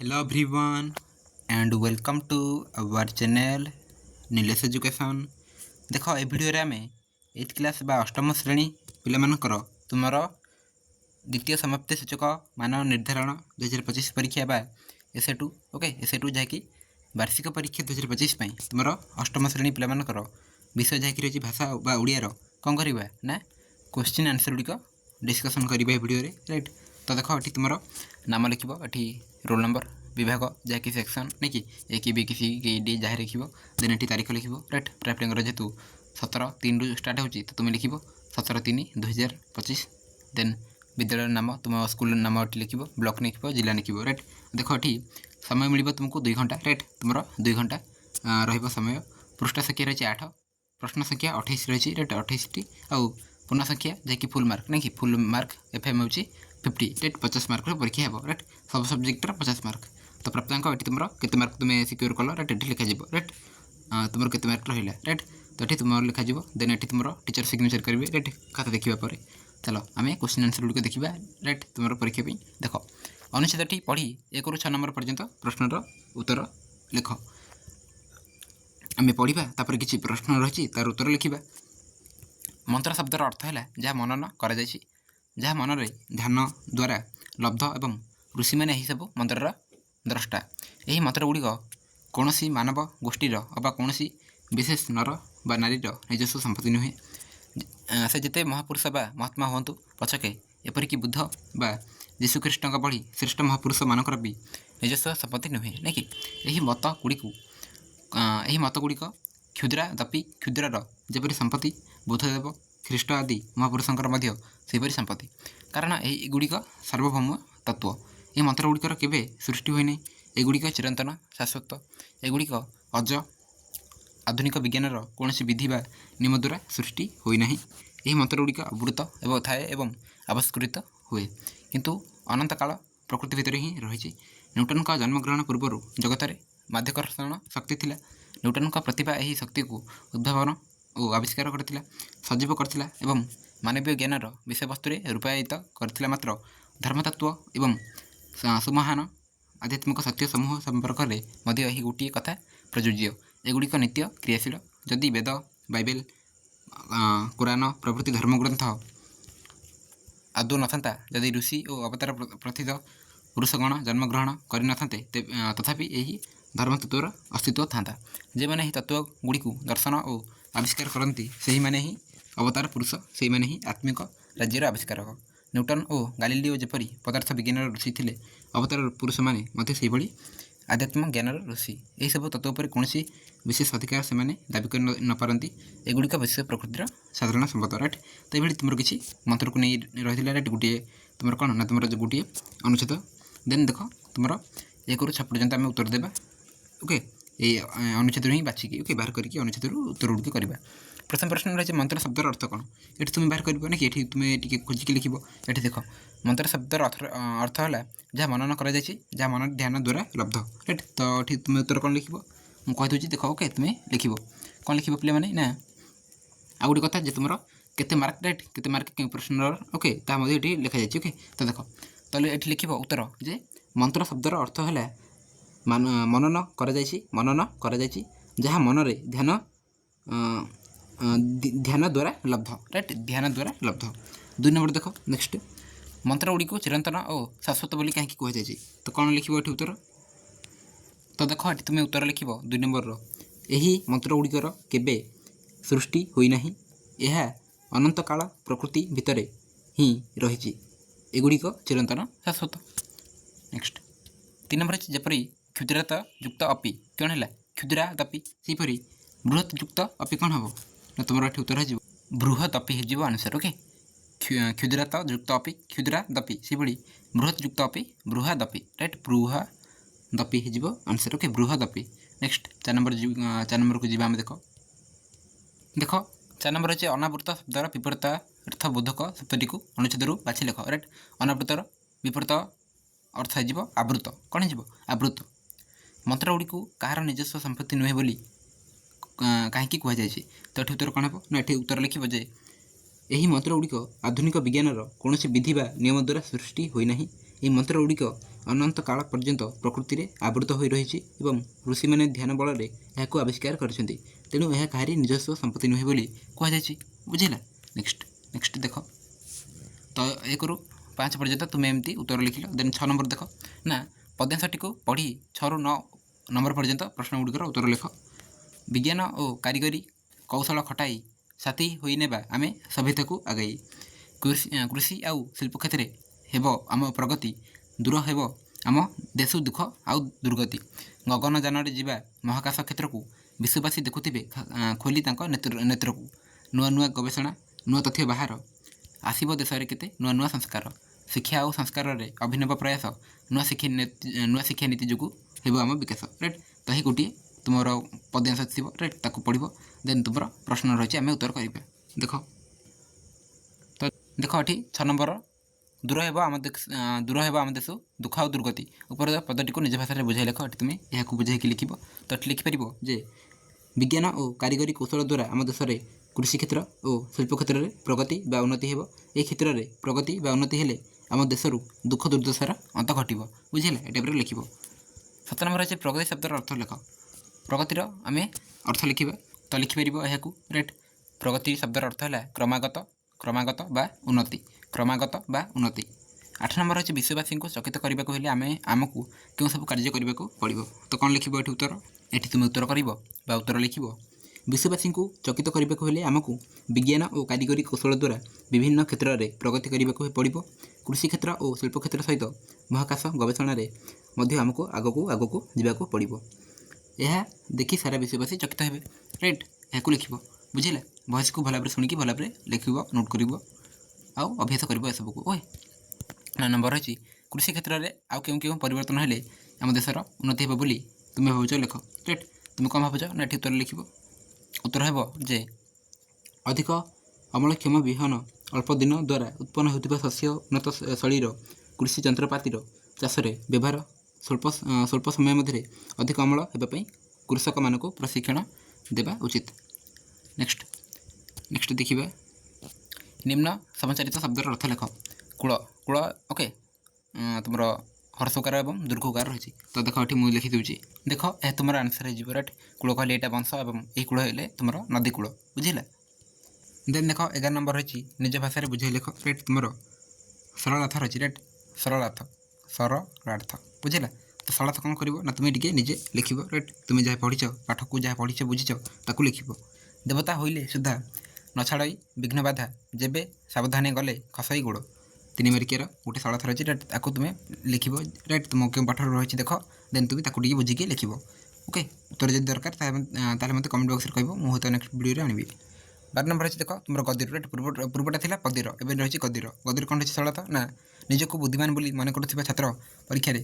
Hello everyone and welcome to our channel Nilesh education. देख ए video आम 8th class बा अष्टम श्रेणी पिलामानकर तुमर द्वितीय समाप्ति सूचक मान निर्धारण 2025 परीक्षा बा S A to okay S A to जहाँकि वार्षिक परीक्षा 2025 तुमर अष्टम श्रेणी पिलामानकर विषय जहाँकि रही भाषा बा ओडियार कौन करवा ना क्वेश्चन आंसर गुड़िक डिस्कसन करवा भिडियो राइट। तो देख ये तुम नाम लिख ये रोल नंबर विभाग जहाँकि सेक्शन नहीं कि ए कि बी कि सी कि डी जहाँ लिख देन ये तारीख लिख राइट। ट्राफिंग जेहतु 17/3 रु स्टार्ट हो तुम लिख 17/3/2025 देन विद्यालय नाम तुम स्कूल नाम ये लिख ब्लॉक लिख जिला लिख राइट। देख ये समय मिल तुमको 2 घंटा राइट। तुम 2 घंटा समय पृष्ठ संख्या रही 8 प्रश्न संख्या 28 रही राइट 28 टी आउ पूर्ण संख्या जैकि फुल मार्क नहीं कि फुल मार्क एफएम हो 50 राइट 50 मार्क परीक्षा हे राइट सब सब्जेक्टर 50 मार्क। तो प्राप्तांक ये तुम केते मार्क तुम सिक्योर कल राइट ये लिखा राइट तुम केते मार्क रहा राइट। तो ये तुम लिखा देन ये तुम टीचर सिग्नेचर करेंगे राइट खाता देखा चलो आम क्वेश्चन आंसर गुड़िक देखा राइट तुम परीक्षा देख अनुच्छेद पढ़ी 1 ରୁ 6 नंबर पर्यंत प्रश्नर उत्तर लिख आम पढ़ा तापर किसी प्रश्न रही तार उत्तर लिखा। मंत्र शब्दर अर्थ है जहाँ मनन कर जहाँ मन में ध्यान द्वारा लब्ध एवं ऋषि मैंने यही सब मंत्रर द्रष्टा। यही मंत्र गुड़िक कौन मानव गोष्ठीर अबा कौन विशेष नर बा नारीर निजस्व संपत्ति नुहे से जिते महापुरुष बा महात्मा हूँ पछके एपरिक बुद्ध बा जीशुख्रीष्ट भली श्रेष्ठ महापुरुष मानकर भी निजस्व संपत्ति नुहे नहीं कि यही मत गुड़िक क्षुद्रा दपि क्षुद्रर जपरी संपत्ति बुद्धदेव ख्रीष्ट आदि महापुरुषंकर सेपरी संपत्ति कारण यही गुड़िक सार्वभौम तत्व। ये मंत्र गुड़िकर केवे सृष्टि हुए नहीं एगुड़िक चिरंतन शाश्वत एगुड़िक अज आधुनिक विज्ञानर कौन विधि बा नियम द्वारा सृष्टि होना यही मंत्र गुड़िक अवृत एवं थाए एवं आविष्कृत हुए किंतु अनंत काल प्रकृति भितर ही रही। न्यूटन का जन्मग्रहण पूर्व जगत में माध्याकर्षण शक्ति थिला। न्यूटन का प्रतिभा यही शक्ति को उद्भावन और आविष्कार करथिला सजीव करथिला एवं मानवीय ज्ञानर विषय वस्तु रूपायित करथिला। मात्र धर्मतत्व एवं सुमहान आध्यात्मिक सत्य समूह संपर्क में यही गोटे कथा प्रযোज्य एगुड़िक नित्य क्रियाशील जदि वेद बाइबल कुरान प्रभृति धर्मग्रंथ आदौ न था जदि ऋषि और अवतार प्रथित पुरुषगण जन्मग्रहण करते तथापि यही धर्मतत्वर अस्तित्व था जे मैंने तत्व गुड़ी दर्शन और आविष्कार करती से मैंने ही अवतार पुरुष से मैंने ही आत्मिक राज्यर आविष्कारक। न्यूटन और गालिलियो जपरी पदार्थ विज्ञान ऋषि थे अवतार पुरुष मैंने से भाई आध्यात्मिक ज्ञानर ऋषि यही सब तत्व पर कौन विशेष अधिकार से दाबी कर न पारती एगुड़िक विशेष प्रकृतिर साधारण संपद राइट। तो ये तुम किसी मंत्र को नहीं रही राइट गोटे तुम कौन ना तुम गोटे अनुच्छेद देन देख तुम 1 ରୁ 6 पर्यंत आम उत्तर देवा ओके ये अनुच्छेद ही बाछिकी ओके बाहर करके अनुच्छेद उत्तर गुड़िक करवा। प्रथम प्रश्न रही मंत्र शब्दर अर्थ कौन ये तुम बाहर कर ना कि ये तुम्हें खोजिकी लिख ये देख मंत्र शब्दर अर्थ है जहाँ मनन कर जहाँ मन ध्यान द्वारा लब्ध राइट। तो ये तुम्हें उत्तर कौन लिख मुझे कहीदे देख ओके तुम्हें लिख कौन लिख पे मैंने ना आ गोटे कथा तुम केते मार्क राइट केते मार्क प्रश्न ओके ये लिखा जाए ओके। तो देख तो ये लिख उत्तर जे मंत्र शब्दर अर्थ है मनन कर जहाँ मन में ध्यान द्वारा लब्ध राइट ध्यान द्वारा लब्ध। 2 नंबर देख नेक्स्ट मंत्र गुड़ी को चिरंतन और शाश्वत बोली कहीं कहुई तो कौन लिख उत्तर। तो देख ये तुम्हें उत्तर लिख 2 नंबर यही मंत्र गुड़िकर केवे सृष्टि होना यह अनंत काल प्रकृति भितर ही रही एगुड़िक चिरंतन शाश्वत। नेक्स्ट 3 नंबर जपरी क्षुद्रता युक्त अपि कौन है क्षुद्रा दपि सेपरी बृहत युक्त अपि कौन हम ना तुम ये उत्तर हो बृहत अपि हो आंसर ओके क्षुद्रता युक्त अपि क्षुद्रा दपि से बृहत युक्त अपि बृहदपि राइट बृहदपि हो आंसर ओके बृहदपि। नेक्स्ट 4 नंबर को जीवा देख 4 नंबर अच्छे अनावृत शब्दर विपरीत अर्थ बोधक शब्दटी को अनुच्छेद बाछि लिख राइट। अनावृतर विपरीत अर्थ हो आवृत कौन हो आवृत मंत्र गुड़ी को कहार निजस्व संपत्ति नुहे बोली कहीं कहुई। तो ये उत्तर कौन हो ना ये उत्तर लिख मंत्र गुड़िक आधुनिक विज्ञानर कौन विधि बा नियम द्वारा सृष्टि होना मंत्र गुड़िक ଅନନ୍ତ କାଳ ପର୍ଯ୍ୟନ୍ତ ପ୍ରକୃତିରେ ଆବୃତ ହୋଇ ରହିଛି ଏବଂ ଋଷିମାନେ ଧ୍ୟାନ ବଳରେ ଏହାକୁ ଆବିଷ୍କାର କରିଛନ୍ତି। ତେଣୁ ଏହା କାହାରି ନିଜସ୍ୱ ସମ୍ପତ୍ତି ନୁହେଁ ବୋଲି କୁହାଯାଇଛି। ବୁଝିଲା? ନେକ୍ସଟ ଦେଖ। ତ 1ରୁ 5 ପର୍ଯ୍ୟନ୍ତ ତୁମେ ଏମିତି ଉତ୍ତର ଲେଖିଲ। ଦେନ୍ 6 ନମ୍ବର ଦେଖ ନା ପଦ୍ୟାଂଶଟିକୁ ପଢ଼ି 6ରୁ 9 ନମ୍ବର ପର୍ଯ୍ୟନ୍ତ ପ୍ରଶ୍ନଗୁଡ଼ିକର ଉତ୍ତର ଲେଖ। ବିଜ୍ଞାନ ଓ କାରିଗରୀ କୌଶଳ ଖଟାଇ ସାଥୀ ହୋଇ ନେବା ଆମେ ସଭ୍ୟତାକୁ ଆଗାଇ। କୃଷି ଆଉ ଶିଳ୍ପ କ୍ଷେତ୍ରରେ ହେବ ଆମ ପ୍ରଗତି, ଦୂର ହେବ ଆମ ଦେଶ ଦୁଃଖ ଆଉ ଦୁର୍ଗତି। ଗଗନଯାନରେ ଯିବା ମହାକାଶ କ୍ଷେତ୍ରକୁ ବିଶ୍ୱବାସୀ ଦେଖୁଥିବେ ଖୋଲି ତାଙ୍କ ନେତ୍ରକୁ। ନୂଆ ନୂଆ ଗବେଷଣା, ନୂଆ ତଥ୍ୟ ବାହାର, ଆସିବ ଦେଶରେ କେତେ ନୂଆ ନୂଆ ସଂସ୍କାର। ଶିକ୍ଷା ଆଉ ସଂସ୍କାରରେ ଅଭିନବ ପ୍ରୟାସ, ନୂଆ ଶିକ୍ଷାନୀତି ଯୋଗୁଁ ହେବ ଆମ ବିକାଶ। ରାଇଟ୍? ତ ଏହି ଗୋଟିଏ ତୁମର ପଦ୍ୟାଂଶ ଥିବ। ରାଇଟ୍? ତାକୁ ପଢ଼ିବ। ଦେନ୍ ତୁମର ପ୍ରଶ୍ନ ରହିଛି, ଆମେ ଉତ୍ତର କରିବା। ଦେଖ ଏଠି 6 ନମ୍ବର ଦୂର ହେବ ଆମ ଦେଶ ଦୁଃଖ ଆଉ ଦୁର୍ଗତି। ଉପର ପଦଟିକୁ ନିଜ ଭାଷାରେ ବୁଝାଇ ଲେଖ। ଏଠି ତୁମେ ଏହାକୁ ବୁଝାଇକି ଲେଖିବ। ତ ଏଠି ଲେଖିପାରିବ ଯେ ବିଜ୍ଞାନ ଓ କାରିଗରୀ କୌଶଳ ଦ୍ୱାରା ଆମ ଦେଶରେ କୃଷି କ୍ଷେତ୍ର ଓ ଶିଳ୍ପ କ୍ଷେତ୍ରରେ ପ୍ରଗତି ବା ଉନ୍ନତି ହେବ। ଏହି କ୍ଷେତ୍ରରେ ପ୍ରଗତି ବା ଉନ୍ନତି ହେଲେ ଆମ ଦେଶରୁ ଦୁଃଖ ଦୁର୍ଦ୍ଦଶାର ଅନ୍ତ ଘଟିବ। ବୁଝିଲା? ଏ ଟାଇପ୍ର ଲେଖିବ। 7 ନମ୍ବର ଅଛି ପ୍ରଗତି ଶବ୍ଦର ଅର୍ଥ ଲେଖ। ପ୍ରଗତିର ଆମେ ଅର୍ଥ ଲେଖିବା। ତ ଲେଖିପାରିବ ଏହାକୁ। ରାଇଟ୍? ପ୍ରଗତି ଶବ୍ଦର ଅର୍ଥ ହେଲା କ୍ରମାଗତ ବା ଉନ୍ନତି। 8 ନମ୍ବର ଅଛି ବିଶ୍ୱବାସୀଙ୍କୁ ଚକିତ କରିବାକୁ ହେଲେ ଆମକୁ କେଉଁ ସବୁ କାର୍ଯ୍ୟ କରିବାକୁ ପଡ଼ିବ। ତ କ'ଣ ଲେଖିବ ଏଠି ଉତ୍ତର? ଏଠି ତୁମେ ଉତ୍ତର କରିବ ବା ଉତ୍ତର ଲେଖିବ। ବିଶ୍ୱବାସୀଙ୍କୁ ଚକିତ କରିବାକୁ ହେଲେ ଆମକୁ ବିଜ୍ଞାନ ଓ କାରିଗରୀ କୌଶଳ ଦ୍ୱାରା ବିଭିନ୍ନ କ୍ଷେତ୍ରରେ ପ୍ରଗତି କରିବାକୁ ପଡ଼ିବ। କୃଷି କ୍ଷେତ୍ର ଓ ଶିଳ୍ପ କ୍ଷେତ୍ର ସହିତ ମହାକାଶ ଗବେଷଣାରେ ମଧ୍ୟ ଆମକୁ ଆଗକୁ ଯିବାକୁ ପଡ଼ିବ। ଏହା ଦେଖି ସାରା ବିଶ୍ୱବାସୀ ଚକିତ ହେବେ। ରାଇଟ୍? ଏହାକୁ ଲେଖିବ। ବୁଝିଲା? ଭଏସ୍କୁ ଭଲ ଭାବରେ ଶୁଣିକି ଭଲ ଭାବରେ ଲେଖିବ, ନୋଟ୍ କରିବ ଆଉ ଅଭ୍ୟାସ କରିବ ଏସବୁକୁ। ଓକେ? 9 ନମ୍ବର ଅଛି କୃଷି କ୍ଷେତ୍ରରେ ଆଉ କେଉଁ ପରିବର୍ତ୍ତନ ହେଲେ ଆମ ଦେଶର ଉନ୍ନତି ହେବ ବୋଲି ତୁମେ ଭାବୁଛ ଲେଖ। ରାଇଟ୍? ତୁମେ କ'ଣ ଭାବୁଛ? ନା ଏଠି ଉତ୍ତର ଲେଖିବ। ଉତ୍ତର ହେବ ଯେ ଅଧିକ ଅମଳକ୍ଷମ ବିହନ, ଅଳ୍ପ ଦିନ ଦ୍ୱାରା ଉତ୍ପନ୍ନ ହେଉଥିବା ଶସ୍ୟ, ଉନ୍ନତ ଶୈଳୀର କୃଷି ଯନ୍ତ୍ରପାତିର ଚାଷରେ ବ୍ୟବହାର, ସ୍ୱଳ୍ପ ସମୟ ମଧ୍ୟରେ ଅଧିକ ଅମଳ ହେବା ପାଇଁ କୃଷକମାନଙ୍କୁ ପ୍ରଶିକ୍ଷଣ ଦେବା ଉଚିତ। ନେକ୍ସଟ ଦେଖିବା। ନିମ୍ନ ସମଚାରିତ ଶବ୍ଦର ଅର୍ଥ ଲେଖ। କୂଳ। ଓକେ, ତୁମର ହର୍ଷକାର ଏବଂ ଦୀର୍ଘକାର ରହିଛି। ତ ଦେଖ ଏଠି ମୁଁ ଲେଖିଦେଉଛି। ଦେଖ ଏହା ତୁମର ଆନ୍ସର୍ ହେଇଯିବ। ରାଇଟ୍? କୂଳ କହିଲେ ଏଇଟା ବଂଶ ଏବଂ ଏହି କୂଳ ହେଲେ ତୁମର ନଦୀ କୂଳ। ବୁଝିଲା? ଦେନ୍ ଦେଖ 11 ନମ୍ବର ରହିଛି ନିଜ ଭାଷାରେ ବୁଝାଇ ଲେଖ। ରାଇଟ୍? ତୁମର ସରଳାର୍ଥ ରହିଛି। ରାଇଟ୍? ସରଳାର୍ଥ। ବୁଝିଲା? ତ ସରଳାର୍ଥ କ'ଣ କରିବ ନା ତୁମେ ଟିକେ ନିଜେ ଲେଖିବ। ରାଇଟ୍? ତୁମେ ଯାହା ପଢ଼ିଛ, ପାଠକୁ ଯାହା ପଢ଼ିଛ ବୁଝିଛ ତାକୁ ଲେଖିବ। ଦେବତା ହୋଇଲେ ସୁଦ୍ଧା ନ ଛାଡ଼ଇ ବିଘ୍ନ ବାଧା, ଯେବେ ସାବଧାନେ ଗଲେ ଖସଇ ଗୋଡ଼। 3 ମାର୍କିଆର ଗୋଟେ ସରଳାର୍ଥ ରହିଛି। ରାଇଟ୍? ତାକୁ ତୁମେ ଲେଖିବ। ରାଇଟ୍? ତୁମ କେଉଁ ପାଠରେ ରହିଛି ଦେଖ। ଦେନ୍ ତୁମେ ତାକୁ ଟିକେ ବୁଝିକି ଲେଖିବ। ଓକେ? ଉତ୍ତର ଯଦି ଦରକାର ତାହେଲେ ମୋତେ କମେଣ୍ଟ ବକ୍ସରେ କହିବ, ମୁଁ ହয়তো ନେକ୍ସଟ ଭିଡ଼ିଓରେ ଆଣିବି। 12 ନମ୍ବର ଅଛି ଦେଖ ତୁମର ଗଦିର। ରାଇଟ୍? ପୂର୍ବଟା ଥିଲା ପଦ୍ୟର, ଏବେ ରହିଛି ଗଦିର। ଗଦିର କ'ଣ ରହିଛି ସରଳାର୍ଥ ନା ନିଜକୁ ବୁଦ୍ଧିମାନ ବୋଲି ମନେ କରୁଥିବା ଛାତ୍ର ପରୀକ୍ଷାରେ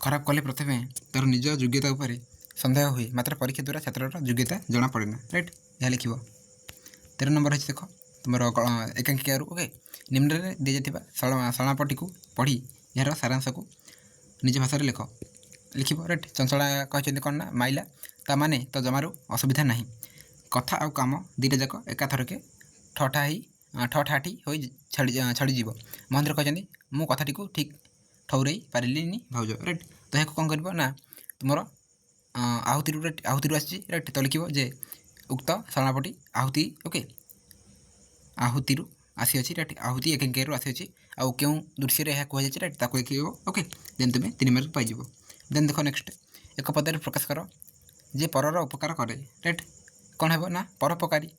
ଖରାପ କଲେ ପ୍ରଥମେ ତା'ର ନିଜ ଯୋଗ୍ୟତା ଉପରେ ସନ୍ଦେହ ହୁଏ, ମାତ୍ର ପରୀକ୍ଷା ଦ୍ୱାରା ଛାତ୍ରର ଯୋଗ୍ୟତା ଜଣାପଡ଼େନା। ରାଇଟ୍? ଏହା ଲେଖିବ। 13 ନମ୍ବର ଅଛି ଦେଖ ତୁମର ଏକାଙ୍କିକାରୁ। ଓକେ? ନିମ୍ନରେ ଦିଆଯାଇଥିବା ଶଳାପଟିକୁ ପଢ଼ି ଏହାର ସାରାଂଶକୁ ନିଜ ଭାଷାରେ ଲେଖିବ। ରାଇଟ୍? ଚଞ୍ଚଳା କହିଛନ୍ତି କ'ଣ ନା ମାଇଲା, ତା ମାନେ ତ ଜମାରୁ ଅସୁବିଧା ନାହିଁ। କଥା ଆଉ କାମ ଦୁଇଟା ଯାକ ଏକାଥରକେ ଠଠାଠି ହୋଇ ଛାଡ଼ିଯିବ। ମହେନ୍ଦ୍ର କହିଛନ୍ତି ମୁଁ କଥାଟିକୁ ଠିକ୍ ଠଉରେଇ ପାରିଲିନି ଭାଉଜ। ରାଇଟ୍? ତ ଏହାକୁ କ'ଣ କରିବ ନା ତୁମର ଆହୁତିରୁ ଆସିଛି। ରାଇଟ୍? ତ ଲେଖିବ ଯେ ଉକ୍ତ ଶଳାପଟି ଆହୁତି। ଓକେ? ଆହୁତିରୁ ଆସିଅଛି। ରାଇଟ୍? ଆହୁତି ଏକାଙ୍କିକାରୁ ଆସିଅଛି। ଆଉ କେଉଁ ଦୃଶ୍ୟରେ ଏହା କୁହାଯାଇଛି? ରାଇଟ୍? ତାକୁ ଲେଖିବ। ଓକେ? ଦେନ୍ ତୁମେ 3 ମାର୍କ ପାଇଯିବ। ଦେନ୍ ଦେଖ ନେକ୍ସଟ ଏକ ପଦରେ ପ୍ରକାଶ କର ଯେ ପରର ଉପକାର କରେ। ରାଇଟ୍? କ'ଣ ହେବ ନା ପରୋପକାରୀ।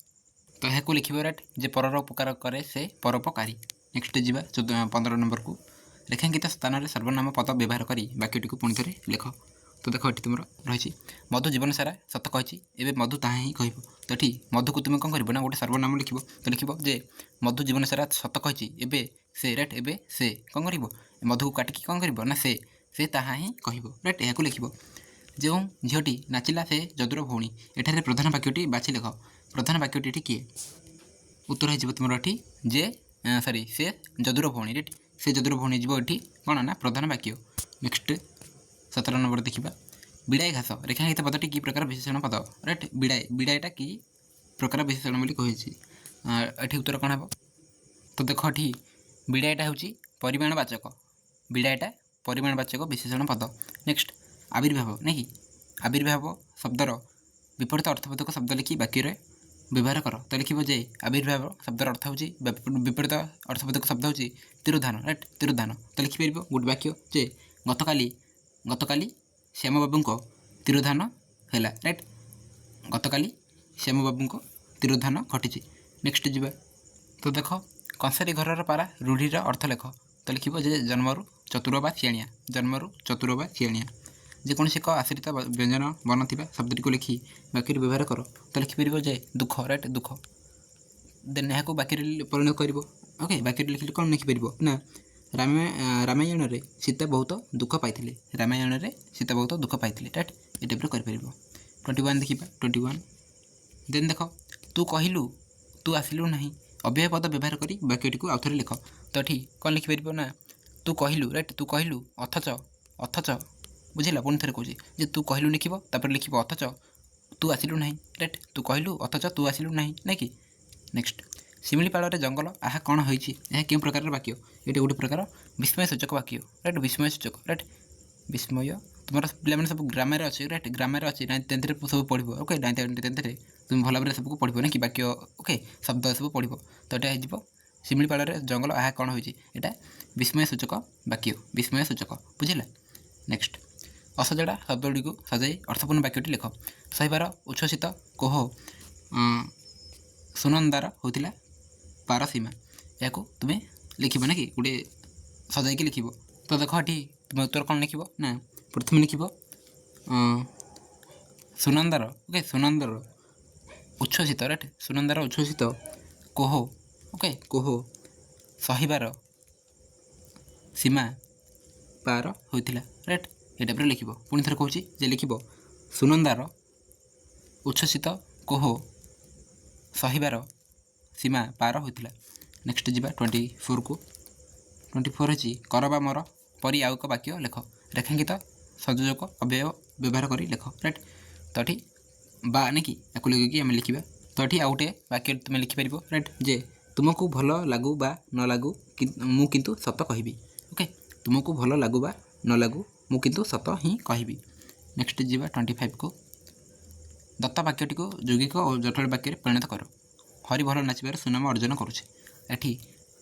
ତ ଏହାକୁ ଲେଖିବ। ରାଇଟ୍? ଯେ ପରର ଉପକାର କରେ ସେ ପରୋପକାରୀ। ନେକ୍ସଟ ଯିବା 15 ନମ୍ବରକୁ। ରେଖାଙ୍କିତ ସ୍ଥାନରେ ସର୍ବନାମ ପଦ ବ୍ୟବହାର କରି ବାକ୍ୟଟିକୁ ପୁଣି ଥରେ ଲେଖ। ତ ଦେଖ ଏଠି ତୁମର ରହିଛି ମଧୁ ଜୀବନ ସାରା ସତ କହିଛି, ଏବେ ମଧୁ ତାହା ହିଁ କହିବ। ତ ଏଠି ମଧୁକୁ ତୁମେ କ'ଣ କରିବ ନା ଗୋଟେ ସର୍ବନାମ ଲେଖିବ। ତ ଲେଖିବ ଯେ ମଧୁ ଜୀବନ ସାରା ସତ କହିଛି, ଏବେ ସେ। ରାଇଟ୍? ଏବେ ସେ କ'ଣ କରିବ? ମଧୁକୁ କାଟିକି କ'ଣ କରିବ ନା ସେ ତାହା ହିଁ କହିବ। ରାଇଟ୍? ଏହାକୁ ଲେଖିବ। ଯେଉଁ ଝିଅଟି ନାଚିଲା ସେ ଯଦୁର ଭଉଣୀ। ଏଠାରେ ପ୍ରଧାନ ବାକ୍ୟଟି ବାଛି ଲେଖ। ପ୍ରଧାନ ବାକ୍ୟଟି ଏଠି କିଏ? ଉତ୍ତର ହେଇଯିବ ତୁମର ଏଠି ସେ ଯଦୁର ଭଉଣୀ। ରାଇଟ୍? ସେ ଯଦୁର ଭଉଣୀ ଯିବ ଏଠି କ'ଣ ନା ପ୍ରଧାନ ବାକ୍ୟ। ନେକ୍ସଟ 17 ନମ୍ବର ଦେଖିବା। ବିଡ଼ାଇ ଘାସ। ରେଖାଙ୍କିତ ପଦଟି କି ପ୍ରକାର ବିଶେଷଣ ପଦ? ରାଇଟ୍? ବିଡ଼ାଇଟା କି ପ୍ରକାର ବିଶେଷଣ ବୋଲି କହିଛି। ଏଠି ଉତ୍ତର କ'ଣ ହେବ? ତ ଦେଖ ଏଠି ବିଡ଼ାଇଟା ହେଉଛି ପରିମାଣବାଚକ। ବିଡ଼ାଇଟା ପରିମାଣବାଚକ ବିଶେଷଣ ପଦ। ନେକ୍ସଟ ଆବିର୍ଭାବ ନାଇଁ କି ଆବିର୍ଭାବ ଶବ୍ଦର ବିପରୀତ ଅର୍ଥবোଧକ ଶବ୍ଦ ଲେଖି ବାକ୍ୟରେ ବ୍ୟବହାର କର। ତ ଲେଖିବ ଯେ ଆବିର୍ଭାବ ଶବ୍ଦର ଅର୍ଥ ହେଉଛି ବିପରୀତ ଅର୍ଥবোଧକ ଶବ୍ଦ ହେଉଛି ତିରୋଧାନ ରାଇଟ୍ ତିରୋଧାନ। ତ ଲେଖିପାରିବ ଗୋଟେ ବାକ୍ୟ ଯେ ଗତକାଲି ଶ୍ୟାମବାବୁଙ୍କ ତିରୋଧାନ ହେଲା ରାଇଟ୍ ଗତକାଲି ଶ୍ୟାମବାବୁଙ୍କ ତିରୋଧାନ ଘଟିଛି। ନେକ୍ସଟ ଯିବା ତ ଦେଖ କଂସାରୀ ଘରର ପାରା ରୂଢ଼ିର ଅର୍ଥ ଲେଖ। ତ ଲେଖିବ ଯେ ଜନ୍ମରୁ ଚତୁର ବା ସିଆଣିଆ ଜନ୍ମରୁ ଚତୁର ବା ସିଆଣିଆ। ଯେକୌଣସି ଏକ ଆଶ୍ରିତ ବ୍ୟଞ୍ଜନ ବର୍ଣ୍ଣ ଥିବା ଶବ୍ଦଟିକୁ ଲେଖି ବାକ୍ୟରେ ବ୍ୟବହାର କର। ତ ଲେଖିପାରିବ ଯେ ଦୁଃଖ ରାଇଟ୍ ଦୁଃଖ ଦେନ୍ ଏହାକୁ ବାକ୍ୟରେ ପରିଣତ କରିବ। ଓକେ ବାକ୍ୟରେ ଲେଖିଲେ କ'ଣ ଲେଖିପାରିବ ନା ରାମାୟଣରେ ସୀତା ବହୁତ ଦୁଃଖ ପାଇଥିଲେ ରାମାୟଣରେ ସୀତା ବହୁତ ଦୁଃଖ ପାଇଥିଲେ ରାଇଟ୍ ଏ ଟାଇପ୍ର କରିପାରିବ। 21 ଦେଖିବା 21 ଦେନ୍ ଦେଖ ତୁ କହିଲୁ ତୁ ଆସିଲୁ ନାହିଁ ଅବ୍ୟୟ ପଦ ବ୍ୟବହାର କରି ବାକ୍ୟଟିକୁ ଆଉଥରେ ଲେଖ। ତ ଏଠି କ'ଣ ଲେଖିପାରିବ ନା ତୁ କହିଲୁ ରାଇଟ୍ ତୁ କହିଲୁ ଅଥଚ ବୁଝିଲା ପୁଣି ଥରେ କହୁଛି ଯେ ତୁ କହିଲୁ ଲେଖିବ ତାପରେ ଲେଖିବ ଅଥଚ ତୁ ଆସିଲୁ ନାହିଁ ରାଇଟ୍ ତୁ କହିଲୁ ଅଥଚ ତୁ ଆସିଲୁ ନାହିଁ ନାଇଁ କି। ନେକ୍ସଟ ଶିମିଳିପାଳରେ ଜଙ୍ଗଲ ଆହା କ'ଣ ହୋଇଛି ଏହା କେଉଁ ପ୍ରକାରର ବାକ୍ୟ। ଏଇଟା ଗୋଟେ ପ୍ରକାର ବିସ୍ମୟ ସୂଚକ ବାକ୍ୟ ରାଇଟ୍ ବିସ୍ମୟ ସୂଚକ ରାଇଟ୍ ବିସ୍ମୟ ତୁମର ପିଲାମାନେ ସବୁ ଗ୍ରାମରେ ଅଛି ରାଇଟ୍ ଗ୍ରାମରେ ଅଛି 9th 10th ରେ ସବୁ ପଢ଼ିବ ଓକେ 9th 10th ରେ ତୁମେ ଭଲ ଭାବରେ ସବୁକୁ ପଢ଼ିବ ନା କି ବାକ୍ୟ ଓକେ ଶବ୍ଦ ସବୁ ପଢ଼ିବ। ତ ଏଇଟା ହେଇଯିବ ଶିମିଳିପାଳରେ ଜଙ୍ଗଲ ଆହା କ'ଣ ହୋଇଛି ଏଇଟା ବିସ୍ମୟ ସୂଚକ ବାକ୍ୟ ବିସ୍ମୟ ସୂଚକ ବୁଝିଲା। ନେକ୍ସଟ ଅସଜଡ଼ା ଶବ୍ଦଗୁଡ଼ିକୁ ସଜାଇ ଅର୍ଥପୂର୍ଣ୍ଣ ବାକ୍ୟଟି ଲେଖ। ସହିବାର ଉଚ୍ଛ୍ୱସିତ କୋହ ସୁନନ୍ଦାର ହୋଇଥିଲା ପାରସୀମା ଏହାକୁ ତୁମେ ଲେଖିବ ନା କି ଗୋଟେ ସଜାଇକି ଲେଖିବ। ତ ଦେଖ ଏଠି ତୁମେ ଉତ୍ତର କ'ଣ ଲେଖିବ ନା ପ୍ରଥମେ ଲେଖିବ ସୁନନ୍ଦାର ଓକେ ସୁନନ୍ଦାର ଉଚ୍ଛ୍ୱସିତ ରାଇଟ୍ ସୁନନ୍ଦାର ଉଚ୍ଛ୍ୱସିତ କୋହ ଓକେ କୋହ ସହିବାର ସୀମା ପାର ହୋଇଥିଲା ରାଇଟ୍ ଏ ଟାଇପ୍ରେ ଲେଖିବ। ପୁଣି ଥରେ କହୁଛି ଯେ ଲେଖିବ ସୁନନ୍ଦାର ଉଚ୍ଛ୍ୱସିତ କୋହ ସହିବାର ସୀମା ପାର ହୋଇଥିଲା। ନେକ୍ସଟ ଯିବା 24କୁ 24 ହେଉଛି କର ବା ମର ପରି ଆଉ ଏକ ବାକ୍ୟ ଲେଖ। ରେଖାଙ୍କିତ ସଂଯୋଜକ ଅବ୍ୟୟ ବ୍ୟବହାର କରି ଲେଖ ରାଇଟ୍। ତ ଏଠି ବା ନାଇଁ କି ୟାକୁ ଲଗେଇକି ଆମେ ଲେଖିବା। ତ ଏଠି ଆଉ ଗୋଟେ ବାକ୍ୟ ତୁମେ ଲେଖିପାରିବ ରାଇଟ୍ ଯେ ତୁମକୁ ଭଲ ଲାଗୁ ବା ନ ଲାଗୁ ମୁଁ କିନ୍ତୁ ସତ କହିବି ଓକେ ତୁମକୁ ଭଲ ଲାଗୁ ବା ନ ଲାଗୁ ମୁଁ କିନ୍ତୁ ସତ ହିଁ କହିବି। ନେକ୍ସଟ ଯିବା 25କୁ ଦତ୍ତ ବାକ୍ୟଟିକୁ ଯୌଗିକ ଓ ଜଟିଳ ବାକ୍ୟରେ ପରିଣତ କର। ହରି ଭଲ ନାଚିବାରେ ସୁନାମ ଅର୍ଜନ କରୁଛି। ଏଠି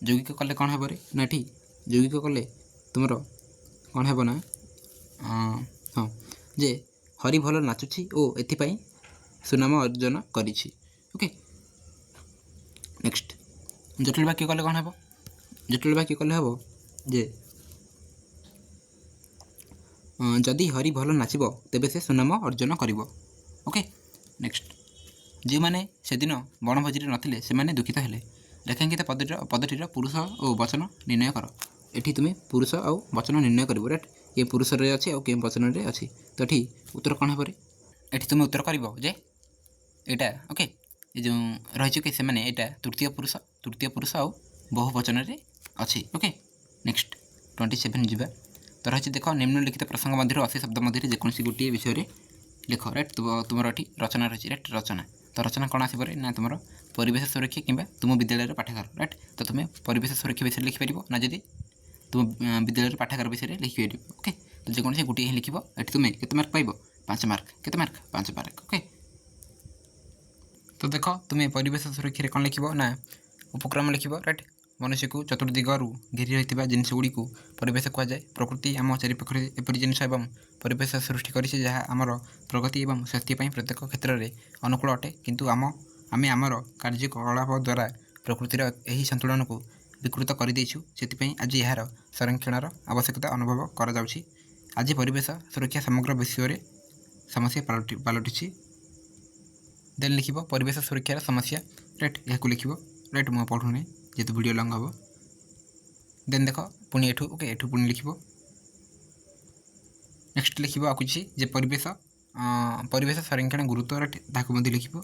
ଯୌଗିକ କଲେ କ'ଣ ହେବ ନା ଏଠି ଯୌଗିକ କଲେ ତୁମର କ'ଣ ହେବ ନା ହଁ ଯେ ହରି ଭଲ ନାଚୁଛି ଓ ଏଥିପାଇଁ ସୁନାମ ଅର୍ଜନ କରିଛି ଓକେ। ନେକ୍ସଟ ଜଟିଳ ବାକ୍ୟ କଲେ କ'ଣ ହେବ ଜଟିଳ ବାକ୍ୟ କଲେ ହେବ ଯେ ଯଦି ହରି ଭଲ ନାଚିବ ତେବେ ସେ ସୁନାମ ଅର୍ଜନ କରିବ ଓକେ। ନେକ୍ସଟ ଯେଉଁମାନେ ସେଦିନ ବଣଭୋଜିରେ ନଥିଲେ ସେମାନେ ଦୁଃଖିତ ହେଲେ। ରେଖାଙ୍କିତ ପଦଟିର ପୁରୁଷ ଓ ବଚନ ନିର୍ଣ୍ଣୟ କର। ଏଠି ତୁମେ ପୁରୁଷ ଆଉ ବଚନ ନିର୍ଣ୍ଣୟ କରିବ ରାଇଟ୍ କିଏ ପୁରୁଷରେ ଅଛି ଆଉ କେଉଁ ବଚନରେ ଅଛି। ତ ଏଠି ଉତ୍ତର କ'ଣ ହେବ ଏଠି ତୁମେ ଉତ୍ତର କରିବ ଯେ ଏଇଟା ଓକେ ଏ ଯେଉଁ ରହିଛି କି ସେମାନେ ଏଇଟା ତୃତୀୟ ପୁରୁଷ ଆଉ ବହୁ ବଚନରେ ଅଛି ଓକେ। ନେକ୍ସଟ 27 ଯିବା। ତ ରହିଛି ଦେଖ ନିମ୍ନଲିଖିତ ପ୍ରସଙ୍ଗ ମଧ୍ୟରୁ ଅଶୀ ଶବ୍ଦ ମଧ୍ୟରେ ଯେକୌଣସି ଗୋଟିଏ ବିଷୟରେ ଲେଖ ରାଇଟ୍ ତୁମର ଏଠି ରଚନା ରହିଛି ରାଇଟ୍ ରଚନା। ତ ରଚନା କ'ଣ ଆସିବ ନା ତୁମର ପରିବେଶ ସୁରକ୍ଷା କିମ୍ବା ତୁମ ବିଦ୍ୟାଳୟର ପାଠାଗାର ରାଇଟ୍। ତ ତୁମେ ପରିବେଶ ସୁରକ୍ଷା ବିଷୟରେ ଲେଖିପାରିବ ନା ଯଦି ତୁମ ବିଦ୍ୟାଳୟର ପାଠାଗାର ବିଷୟରେ ଲେଖିପାରିବ ଓକେ। ତ ଯେକୌଣସି ଗୋଟିଏ ହିଁ ଲେଖିବ। ଏଠି ତୁମେ କେତେ ମାର୍କ ପାଇବ 5 ମାର୍କ କେତେ ମାର୍କ 5 ମାର୍କ ଓକେ। ତ ଦେଖ ତୁମେ ପରିବେଶ ସୁରକ୍ଷାରେ କ'ଣ ଲେଖିବ ନା ଉପକ୍ରମ ଲେଖିବ ରାଇଟ୍। ମନୁଷ୍ୟକୁ ଚତୁର୍ଦିଗରୁ ଘେରି ରହିଥିବା ଜିନିଷଗୁଡ଼ିକୁ ପରିବେଶ କୁହାଯାଏ। ପ୍ରକୃତି ଆମ ଚାରିପାଖରେ ଏପରି ଜିନିଷ ଏବଂ ପରିବେଶ ସୃଷ୍ଟି କରିଛି ଯାହା ଆମର ପ୍ରଗତି ଏବଂ ସ୍ୱାସ୍ଥ୍ୟ ପାଇଁ ପ୍ରତ୍ୟେକ କ୍ଷେତ୍ରରେ ଅନୁକୂଳ ଅଟେ। କିନ୍ତୁ ଆମେ ଆମର କାର୍ଯ୍ୟକଳାପ ଦ୍ୱାରା ପ୍ରକୃତିର ଏହି ସନ୍ତୁଳନକୁ ବିକୃତ କରିଦେଇଛୁ। ସେଥିପାଇଁ ଆଜି ଏହାର ସଂରକ୍ଷଣର ଆବଶ୍ୟକତା ଅନୁଭବ କରାଯାଉଛି। ଆଜି ପରିବେଶ ସୁରକ୍ଷା ସମଗ୍ର ବିଶ୍ୱରେ ସମସ୍ୟା ପାଲଟିଛି। ଦେନ୍ ଲେଖିବ ପରିବେଶ ସୁରକ୍ଷାର ସମସ୍ୟା ରାଇଟ୍ ଏହାକୁ ଲେଖିବ ରାଇଟ୍। ମୁଁ ପଢ଼ୁନି ଯେହେତୁ ଭିଡ଼ିଓ ଲଙ୍ଗ ହେବ। ଦେନ୍ ଦେଖ ପୁଣି ଏଠୁ ଓକେ ଏଠୁ ପୁଣି ଲେଖିବ। ନେକ୍ସଟ ଲେଖିବ ଆଉ କିଛି ଯେ ପରିବେଶ ସଂରକ୍ଷଣ ଗୁରୁତ୍ୱ ରାଇଟ୍ ତାହାକୁ ମଧ୍ୟ ଲେଖିବ।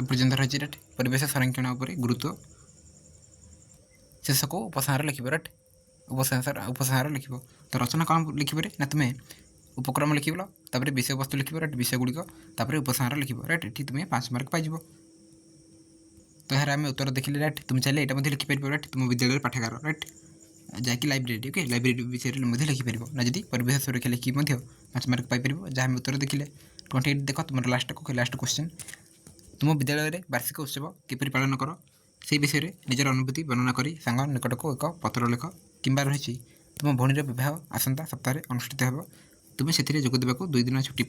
ଏପର୍ଯ୍ୟନ୍ତ ରହିଛି ରାଇଟ୍ ପରିବେଶ ସଂରକ୍ଷଣ ଉପରେ ଗୁରୁତ୍ୱ। ଶେଷକୁ ଉପସଂହାର ଲେଖିବ ରାଇଟ୍ ଉପସଂହାର ଲେଖିବ। ତ ରଚନା କ'ଣ ଲେଖିବ ନା ତୁମେ ଉପକ୍ରମ ଲେଖିବ ତାପରେ ବିଷୟବସ୍ତୁ ଲେଖିବ ରାଇଟ୍ ବିଷୟଗୁଡ଼ିକ ତାପରେ ଉପସଂହାର ଲେଖିବ ରାଇଟ୍। ଏଠି ତୁମେ 5 ମାର୍କ ପାଇଯିବ। ତ ଏହାର ଆମେ ଉତ୍ତର ଦେଖିଲେ ରାଇଟ୍। ତୁମେ ଚାହିଁଲେ ଏଇଟା ମଧ୍ୟ ଲେଖିପାରିବ ରାଇଟ୍ ତୁମ ବିଦ୍ୟାଳୟର ପାଠାଗାର ରାଇଟ୍ जाकि लाइब्रेरी ओके लाइब्रेरी विषय में लिखिपर ना जब परिवेश सुरक्षा लिखिक 5 मार्क पाइपर जहाँ उत्तर देखिले 28 देख तुम लास्ट क्वेश्चन तुम विद्यालय वार्षिक उत्सव किपरि पालन कर से विषय में निजर अनुभूति वर्णना कर सांग निकट को एक पत्र लेख कि रही तुम भौणीर बह आसंता सप्ताह अनुष्ठित हो तुम्हें से जोगदेवा 2 दिन छुट्टी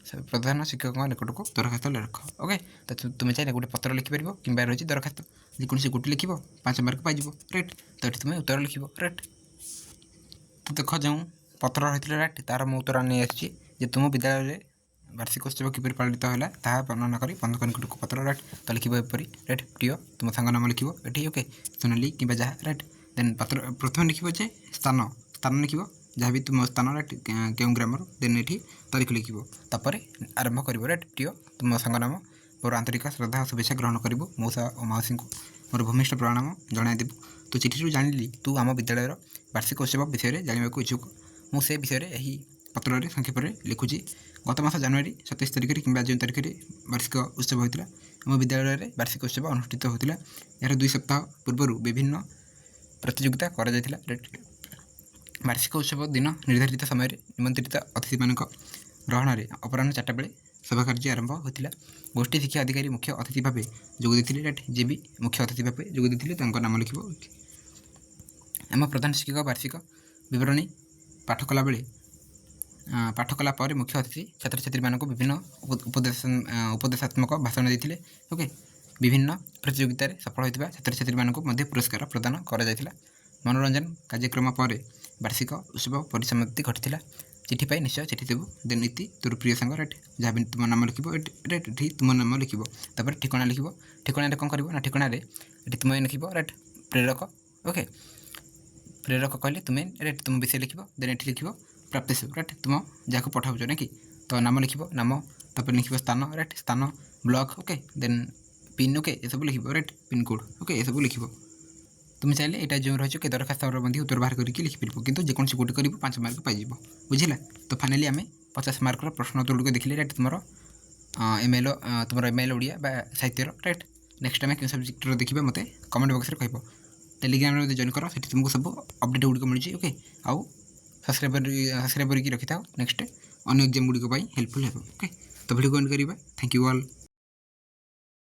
प्रधान शिक्षक निकट को दरखास्त रख ओके तो तुम्हें चाहिए गोटे पत्र लिखिपर कि रही दरखास्त जेकोसी गोटे लिख 5 मार्क पाइज राइट तो ये तुम्हें उत्तर लिख राइट तो देख जो पत्र रही है राइट तार मैं उत्तर नहीं आसी तुम विद्यालय वार्षिक उत्सव किपरि पालित है ताहा वर्णना कर बंधुक निकट को पत्र राइट तो लिख एपरी राइट प्रिय तुम सांग नाम लिख ये ओके सोनाली कि जहाँ राइट देन पत्र प्रथम लिख स्थान स्थान लिख जहाँ भी तुम स्थान राइट क्यों ग्रामर देन ये तारीख लिख तापर आरंभ कर राइट प्रिय तुम सांग नाम मोर आंतरिक श्रद्धा और शुभेच्छा ग्रहण करूँ मौसा और मौसी को मोर भूमिष्ठ प्रणाम जनईदेबू तो चिठी जानी तू आम विद्यालय वार्षिक उत्सव विषय जानवा इच्छुक मुझे विषय में पत्र संक्षेप में लिखुची गत मास जनवरी 27 तारिख कि जो तारिख में वार्षिक उत्सव होता आम विद्यालय वार्षिक उत्सव अनुष्ठित होता यार 2 सप्ताह पूर्व विभिन्न प्रतियोगिता वार्षिक उत्सव दिन निर्धारित समय निमंत्रित अतिथि मान ग्रहण में अपराह 4टा बेले सभा कार्य आरंभ होता गोष्ठी शिक्षा अधिकारी मुख्य अतिथि भाव जोगदी राइट जे भी मुख्य अतिथि भाव जोगदी नाम लिख आम प्रधान शिक्षक वार्षिक विवरणी पाठ कला बेले पाठ कला पर मुख्य अतिथि छात्र छात्री मानक विभिन्न उपदेशात्मक भाषण देते ओके विभिन्न प्रतियोगिता सफल होता छात्र छात्री मानक पुरस्कार प्रदान करा जायतिला मनोरंजन कार्यक्रम पर वार्षिक उत्सव परिसमाप्ति घटी चिठी पाई निश्चय चिठी देव देन इति तोर प्रिय सांग राइट जहाँ भी तुम नाम लिख राइट तुम नाम लिख ठिकना लिख ठिकना कौन कर ठिकना तुम लिख राइट प्रेरक ओके प्रेरक कहले तुम्हें राइट तुम विषय लिख देन ये लिख प्राप्त राइट तुम जहाँ पठाऊच ना कि तो नाम लिख नाम तापर लिख स्थान राइट स्थान block okay then pin okay ये सब लिख राइट पिन कोड ओके ये सब लिख तुम चाहिए यहाँ जो रही कि दरखास्त उत्तर बाहर करके लिखिपर कि जेकोसी गोटे कर 5 मार्क पाइज बुझला तो फाइनाली आम 50 मार्कर प्रश्न उत्तर गुड़िक देखिले राइट तुम एमएल ओडिया साहित्य राइट नेक्स्ट टाइम क्यों सब्जेक्ट देखा मत कमेंट बॉक्स में कह टेलीग्राम में जॉइन कर तुमको सब अपडेट गुड़िक मिलूँ ओके आउ सब्सक्राइब करके रखी था नेक्स्ट अन्य एग्जाम गुड़िक हेल्पफुल है ओके तो वीडियो को एंड करवा थैंक यू ऑल।